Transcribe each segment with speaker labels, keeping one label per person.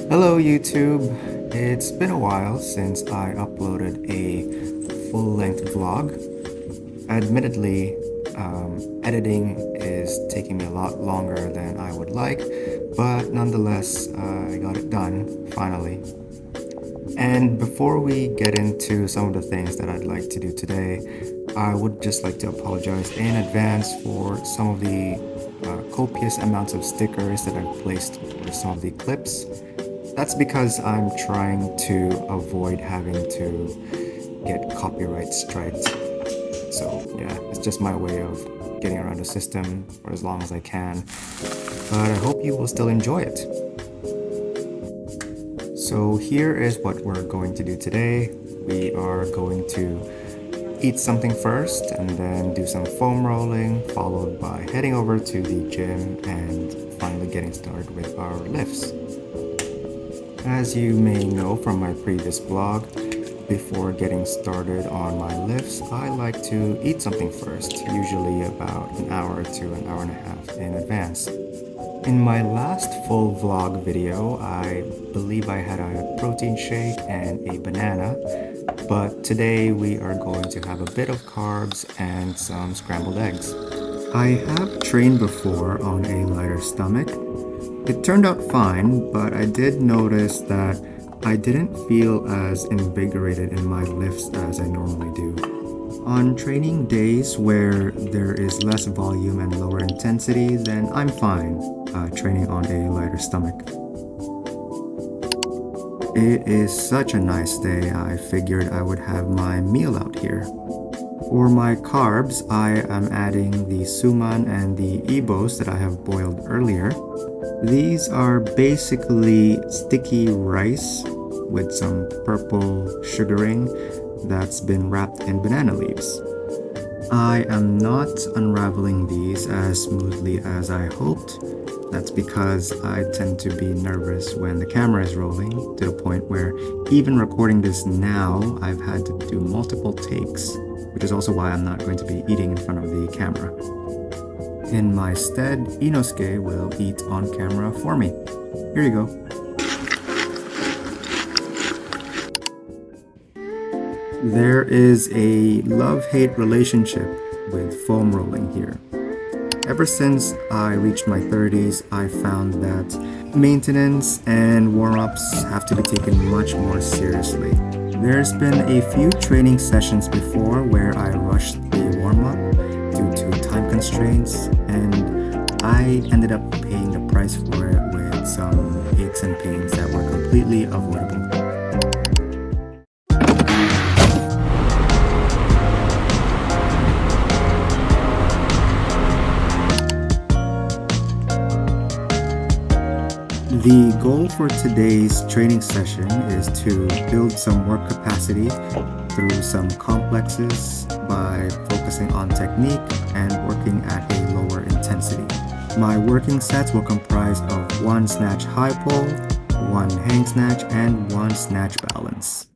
Speaker 1: Hello YouTube! It's been a while since I uploaded a full-length vlog. Admittedly, editing is taking me a lot longer than I would like, but nonetheless, I got it done, finally. And before we get into some of the things that I'd like to do today, I would just like to apologize in advance for some of the copious amounts of stickers that I've placed for some of the clips. That's because I'm trying to avoid having to get copyright striked. So yeah, it's just my way of getting around the system for as long as I can. But I hope you will still enjoy it. So here is what we're going to do today. We are going to eat something first and then do some foam rolling, followed by heading over to the gym and finally getting started with our lifts. As you may know from my previous blog, before getting started on my lifts, I like to eat something first, usually about an hour to an hour and a half in advance. In my last full vlog video, I believe I had a protein shake and a banana, but today we are going to have a bit of carbs and some scrambled eggs. I have trained before on a lighter stomach. It turned out fine, but I did notice that I didn't feel as invigorated in my lifts as I normally do. On training days where there is less volume and lower intensity, then I'm fine training on a lighter stomach. It is such a nice day, I figured I would have my meal out here. For my carbs, I am adding the suman and the ibos that I have boiled earlier. These are basically sticky rice with some purple sugaring that's been wrapped in banana leaves. I am not unraveling these as smoothly as I hoped. That's because I tend to be nervous when the camera is rolling, to the point where even recording this now, I've had to do multiple takes, which is also why I'm not going to be eating in front of the camera. In my stead, Inosuke will eat on camera for me. Here you go. There is a love-hate relationship with foam rolling here. Ever since I reached my 30s, I found that maintenance and warm-ups have to be taken much more seriously. There's been a few training sessions before where I rushed the warm-up due to time constraints, and I ended up paying the price for it with some aches and pains that were completely avoidable. The goal for today's training session is to build some work capacity through some complexes by focusing on technique and working at a lower intensity. My working sets will comprise of 1 snatch high pull, 1 hang snatch, and 1 snatch balance.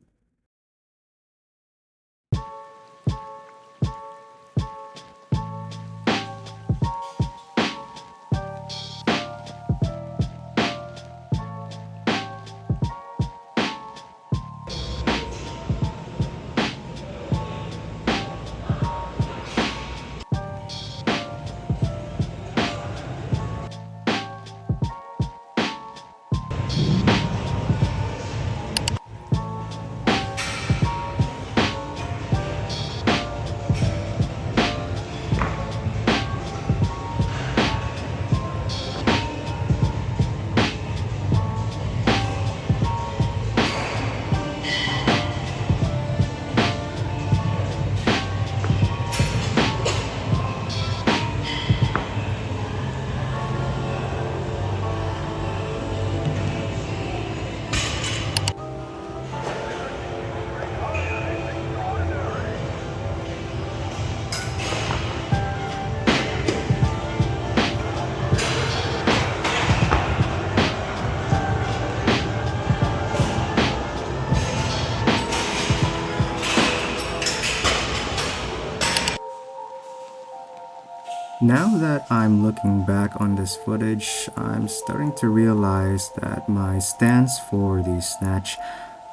Speaker 1: Now that I'm looking back on this footage, I'm starting to realize that my stance for the snatch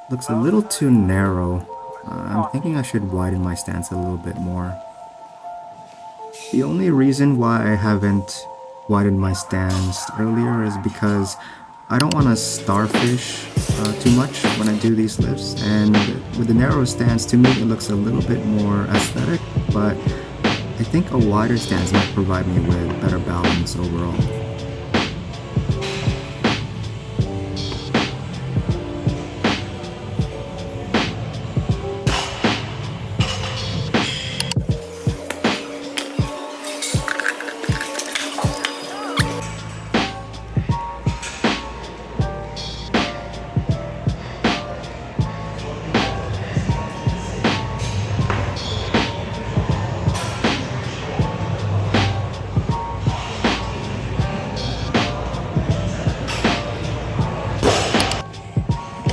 Speaker 1: looks a little too narrow. I'm thinking I should widen my stance a little bit more. The only reason why I haven't widened my stance earlier is because I don't want to starfish too much when I do these lifts, and with the narrow stance, to me it looks a little bit more aesthetic, but I think a wider stance might provide me with better balance overall.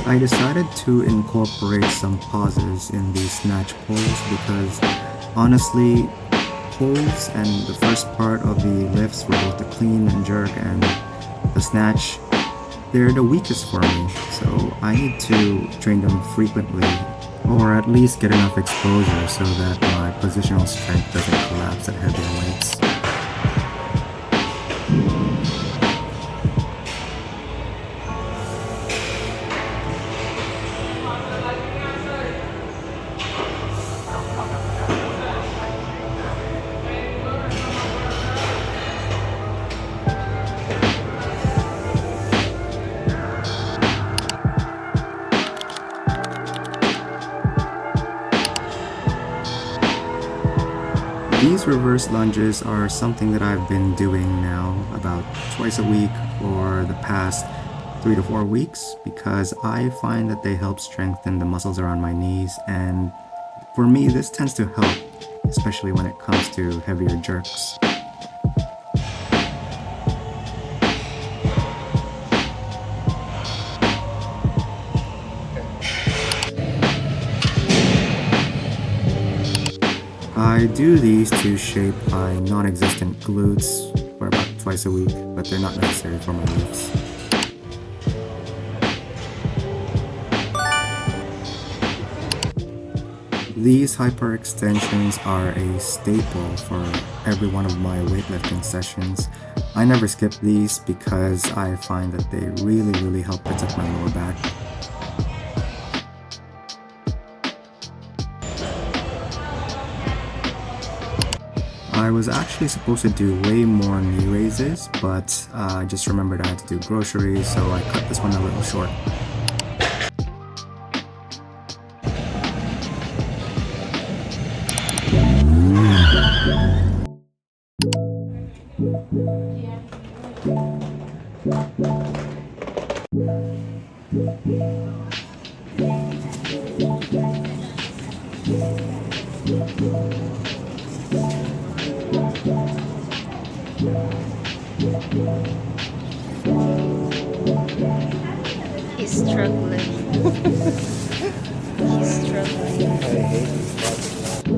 Speaker 1: I decided to incorporate some pauses in the snatch pulls because honestly, pulls and the first part of the lifts were both the clean and jerk and the snatch, they're the weakest for me, so I need to train them frequently or at least get enough exposure so that my positional strength doesn't collapse at heavier weights. These reverse lunges are something that I've been doing now about twice a week for the past 3 to 4 weeks because I find that they help strengthen the muscles around my knees, and for me this tends to help, especially when it comes to heavier jerks. I do these to shape my non-existent glutes for about twice a week, but they're not necessary for my lifts. These hyperextensions are a staple for every one of my weightlifting sessions. I never skip these because I find that they really help protect my lower back. I was actually supposed to do way more knee raises, but I just remembered I had to do groceries, so I cut this one a little short.
Speaker 2: He's struggling. He's struggling.
Speaker 3: I hate this podcast.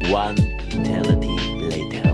Speaker 4: One eternity later.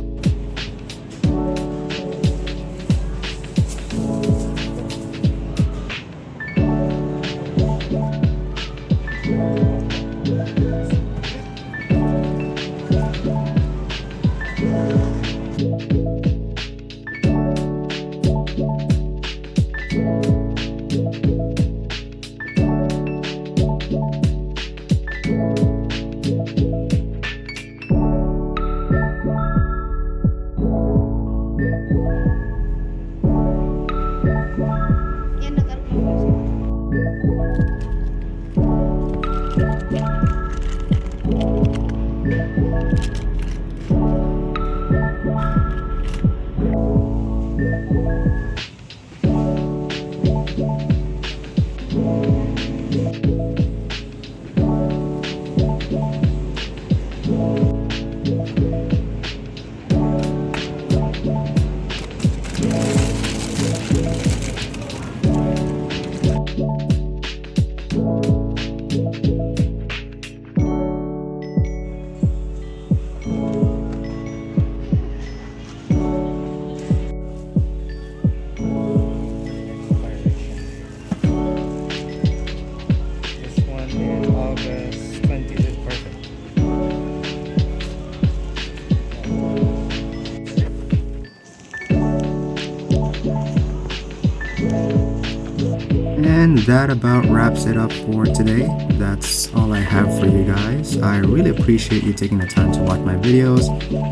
Speaker 1: And that about wraps it up for today. That's all I have for you guys. I really appreciate you taking the time to watch my videos.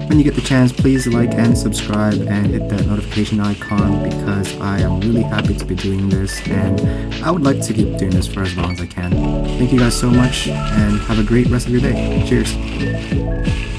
Speaker 1: When you get the chance, please like and subscribe and hit that notification icon because I am really happy to be doing this and I would like to keep doing this for as long as I can. Thank you guys so much and have a great rest of your day. Cheers.